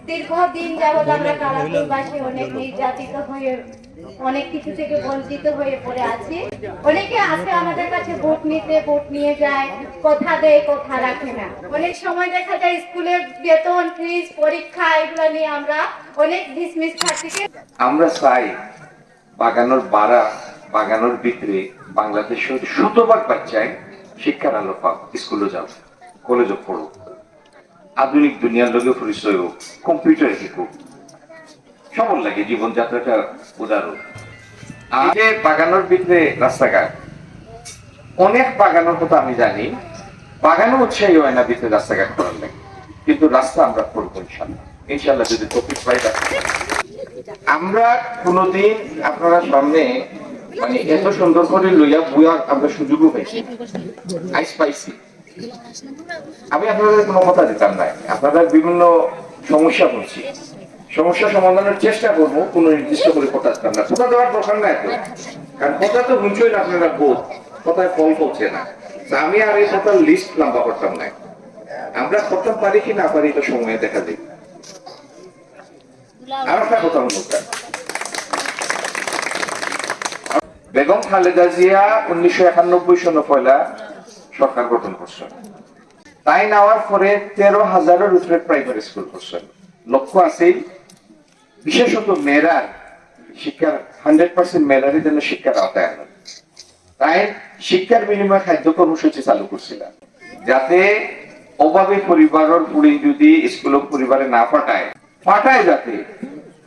দীর্ঘদিন যাবৎ আমরা কারাপুরবাসী অনেক নির্যাতিত হয়ে অনেক কিছু থেকে বঞ্চিত হয়ে পড়ে আছি। অনেকে আছে আমাদের কাছে ভোট নিয়ে যায়, কথা দেয়, কথা রাখে না। অনেক সময় দেখা যায় স্কুলের বেতন, ফিস, পরীক্ষা এগুলো নিয়ে আমরা অনেক ডিসমিস থাকি। আমরা চাই বাগানোর বাড়া, বাগানোর ভিতরে বাংলাদেশের শতভাগ বাচ্চায় শিক্ষার আলো পাক, স্কুলে যাও, কলেজে পড়ো, আধুনিক দুনিয়ার লোকে পরিচয় হোক, কম্পিউটারে শিখুক, সবল লাগে জীবনযাত্রাটা উদাহরণ। আর যে বাগানোর ভিতরে রাস্তাঘাট, অনেক বাগানোর কথা আমি জানি, বাগানও উৎসাহী হয় না ভিতরে রাস্তাঘাট করার লাগে, কিন্তু রাস্তা আমরা করবো ইনশাল্লাহ। ইনশাল্লাহ যদি তৌফিক পাই। আমরা কোনদিন আপনারা সামনে মানে এত সুন্দর করে লইয়া বুয়া আমরা সুযোগও পাইছি, আইস পাইছি। আমি আপনাদের কোনো কথা দিতাম না, আপনারা বিভিন্ন সমস্যা বলছি, সমস্যা সমাধানের চেষ্টা করবো, কোনো নির্দিষ্ট করে কথা দিতাম না। কথা দেওয়ার দরকার না এত, কারণ কথা তো হুঁচই না, আপনারা বোধ কথায় ফল পড়ছে না। আমি আর এই কথার লিস্ট লম্বা করতাম না, আমরা করতাম পারি কি না পারি তো সময়ে দেখা যায়। আর একটা কথা বলতে, বেগম খালেদা জিয়া 1991 সনে পয়লা সরকার গঠন করছেন। তাই নেওয়ার পরে 13,000-এর উপরে প্রাইমারি স্কুল করছেন। লক্ষ্য আছে বিশেষত মেয়েরা শিক্ষার 100% মেয়েরাই যেন শিক্ষার আওতায় আনেন। তাই শিক্ষার বিনিময়ে খাদ্য কর্মসূচি চালু করছিলেন, যাতে অভাবী পরিবারের পুরি যদি স্কুল পরিবারে না পাঠায় যাতে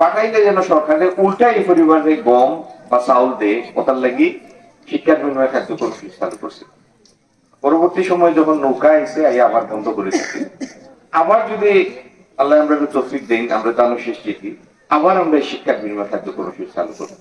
পাঠাইলে যেন সরকারের উল্টা এই পরিবারে গম বা চাউল দেয়, ওটার লাগি শিক্ষার বিনিময়ে খাদ্য কর্মসূচি চালু করছে। পরবর্তী সময় যখন নৌকা এসে আবার বন্ধ করে দিচ্ছে, আবার যদি আল্লাহ আমরা তৌফিক দেন, আমরা জানো শেষ চিঠি, আবার আমরা শিক্ষার বিনিময়ে খাদ্য কর্মসূচি চালু করবো।